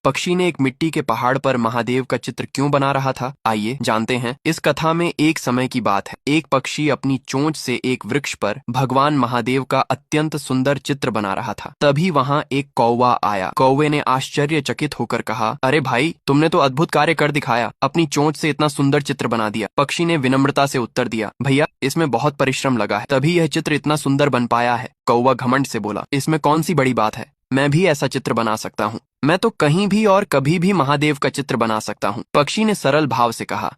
पक्षी ने एक मिट्टी के पहाड़ पर महादेव का चित्र क्यों बना रहा था, आइए जानते हैं। इस कथा में एक समय की बात है। एक पक्षी अपनी चोंच से एक वृक्ष पर भगवान महादेव का अत्यंत सुंदर चित्र बना रहा था। तभी वहां एक कौवा आया। कौवे ने आश्चर्यचकित होकर कहा, अरे भाई, तुमने तो अद्भुत कार्य कर दिखाया, अपनी चोंच से इतना सुंदर चित्र बना दिया। पक्षी ने विनम्रता से उत्तर दिया, भैया, इसमें बहुत परिश्रम लगा है, तभी यह चित्र इतना सुंदर बन पाया है। कौवा घमंड से बोला, इसमें कौन सी बड़ी बात है, मैं भी ऐसा चित्र बना सकता हूँ। मैं तो कहीं भी और कभी भी महादेव का चित्र बना सकता हूँ। पक्षी ने सरल भाव से कहा,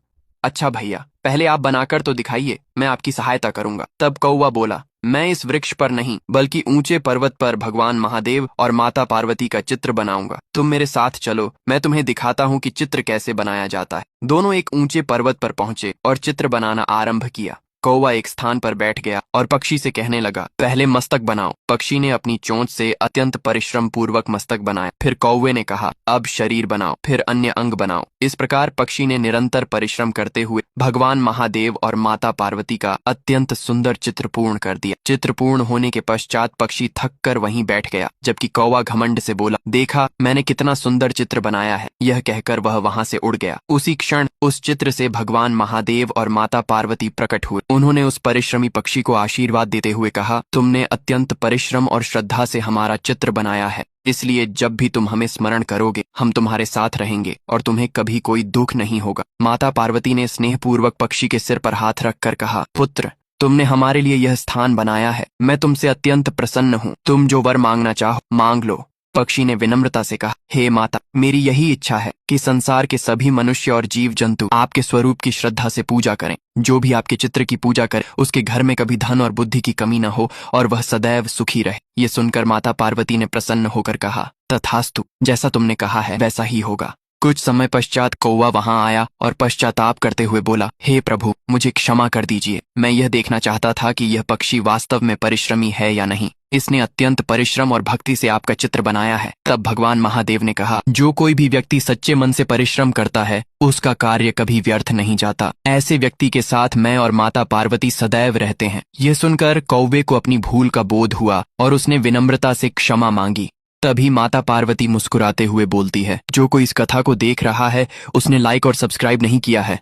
अच्छा भैया, पहले आप बनाकर तो दिखाइए, मैं आपकी सहायता करूंगा। तब कौवा बोला, मैं इस वृक्ष पर नहीं बल्कि ऊंचे पर्वत पर भगवान महादेव और माता पार्वती का चित्र बनाऊंगा। तुम मेरे साथ चलो, मैं तुम्हें दिखाता हूँ कि चित्र कैसे बनाया जाता है। दोनों एक ऊंचे पर्वत पर पहुंचे और चित्र बनाना आरंभ किया। कौवा एक स्थान पर बैठ गया और पक्षी से कहने लगा, पहले मस्तक बनाओ। पक्षी ने अपनी चोंच से अत्यंत परिश्रम पूर्वक मस्तक बनाया। फिर कौवे ने कहा, अब शरीर बनाओ, फिर अन्य अंग बनाओ। इस प्रकार पक्षी ने निरंतर परिश्रम करते हुए भगवान महादेव और माता पार्वती का अत्यंत सुंदर चित्र पूर्ण कर दिया। चित्र पूर्ण होने के पश्चात पक्षी थक कर वहीं बैठ गया, जबकि कौवा घमंड से बोला, देखा, मैंने कितना सुंदर चित्र बनाया है। यह कहकर वह वहां से उड़ गया। उसी क्षण उस चित्र से भगवान महादेव और माता पार्वती प्रकट हुए। उन्होंने उस परिश्रमी पक्षी को आशीर्वाद देते हुए कहा, तुमने अत्यंत परिश्रम और श्रद्धा से हमारा चित्र बनाया है, इसलिए जब भी तुम हमें स्मरण करोगे, हम तुम्हारे साथ रहेंगे और तुम्हें कभी कोई दुख नहीं होगा। माता पार्वती ने स्नेहपूर्वक पक्षी के सिर पर हाथ रखकर कहा, पुत्र, तुमने हमारे लिए यह स्थान बनाया है, मैं तुमसे अत्यंत प्रसन्न हूँ। तुम जो वर मांगना चाहो मांग लो। पक्षी ने विनम्रता से कहा, हे माता, मेरी यही इच्छा है कि संसार के सभी मनुष्य और जीव जंतु आपके स्वरूप की श्रद्धा से पूजा करें। जो भी आपके चित्र की पूजा करे, उसके घर में कभी धन और बुद्धि की कमी न हो और वह सदैव सुखी रहे। ये सुनकर माता पार्वती ने प्रसन्न होकर कहा, तथास्तु, जैसा तुमने कहा है वैसा ही होगा। कुछ समय पश्चात कौवा वहां आया और पश्चाताप करते हुए बोला, हे प्रभु, मुझे क्षमा कर दीजिए। मैं यह देखना चाहता था कि यह पक्षी वास्तव में परिश्रमी है या नहीं। इसने अत्यंत परिश्रम और भक्ति से आपका चित्र बनाया है। तब भगवान महादेव ने कहा, जो कोई भी व्यक्ति सच्चे मन से परिश्रम करता है, उसका कार्य कभी व्यर्थ नहीं जाता। ऐसे व्यक्ति के साथ मैं और माता पार्वती सदैव रहते हैं। यह सुनकर कौवे को अपनी भूल का बोध हुआ और उसने विनम्रता से क्षमा मांगी। तभी माता पार्वती मुस्कुराते हुए बोलती है, जो कोई इस कथा को देख रहा है, उसने लाइक और सब्सक्राइब नहीं किया है,